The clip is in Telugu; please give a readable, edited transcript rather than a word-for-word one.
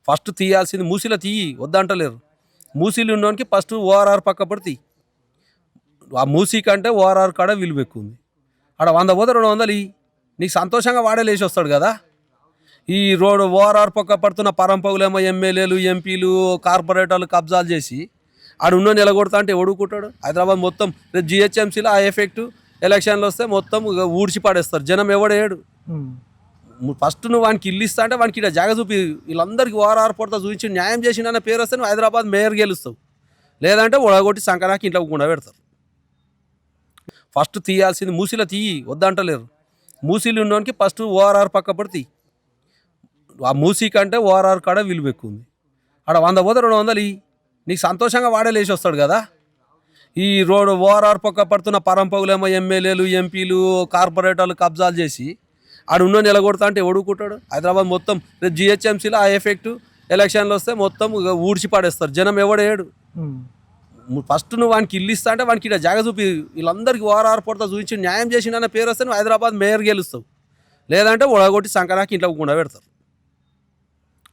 ఫస్ట్ తీయాల్సింది మూసీలో తీయి వద్దంటలేరు. మూసీలు ఉన్నోనికి ఫస్ట్ ఓఆర్ఆర్ పక్క పడి తీయి. ఆ మూసీ కంటే ఓఆర్ఆర్ కాడ విలువ ఎక్కువ ఉంది. ఆడ 100 పోతే 200 ఇయ్యి, నీకు సంతోషంగా వాడే లేచి వస్తాడు కదా. ఈ రోడ్డు ఓఆర్ఆర్ పక్క పడుతున్న పరంపగులేమో ఎమ్మెల్యేలు ఎంపీలు కార్పొరేటర్లు కబ్జాలు చేసి ఆడు ఉన్న నిలగొడతా అంటే ఎవడుకుంటాడు. హైదరాబాద్ మొత్తం రేపు జిహెచ్ఎంసీలో ఆ ఎఫెక్టు ఎలక్షన్లు వస్తే మొత్తం ఊడ్చి పాడేస్తారు. జనం ఎవడేయడు. ఫస్ట్ నువ్వు వానికి ఇల్లు ఇస్తా అంటే వానికి ఇక్కడ జాగ చూపి వీళ్ళందరికీ ఓఆర్ఆర్ పడతా చూపించి న్యాయం చేసిండనే పేరు వస్తే నువ్వు హైదరాబాద్ మేయర్ గెలుస్తావు. లేదంటే ఒడగొట్టి సంకరాకి ఇంట్లో గుండా పెడతారు. ఫస్ట్ తీయాల్సింది మూసీలో తీయి వద్దంటలేరు. మూసీలు ఉన్నోనికి ఫస్ట్ ఓఆర్ఆర్ పక్క పడి తీయి. ఆ మూసీ కంటే ఓఆర్ఆర్ కాడ విలువ ఎక్కువ ఉంది. ఆడ 100 పోతే 200 ఇయ్యి, నీకు సంతోషంగా వాడే లేచి వస్తాడు కదా. ఈ రోడ్డు ఓఆర్ఆర్ పక్క పడుతున్న పరంపగులేమో ఎమ్మెల్యేలు ఎంపీలు కార్పొరేటర్లు కబ్జాలు చేసి ఆడు ఉన్న నిలగొడతా అంటే ఎవడుకుంటాడు. హైదరాబాద్ మొత్తం రేపు జిహెచ్ఎంసీలో ఆ ఎఫెక్టు ఎలక్షన్లు వస్తే మొత్తం ఊడ్చి పాడేస్తారు. జనం ఎవడేయడు. ఫస్ట్ నువ్వు వానికి ఇల్లు ఇస్తా అంటే వానికి ఇక్కడ జాగ చూపి వీళ్ళందరికీ ఓఆర్ఆర్ పడతా చూపించి న్యాయం చేసిండనే పేరు వస్తే నువ్వు హైదరాబాద్ మేయర్ గెలుస్తావు. లేదంటే ఒడగొట్టి సంకరాకి ఇంట్లో గుండా పెడతారు.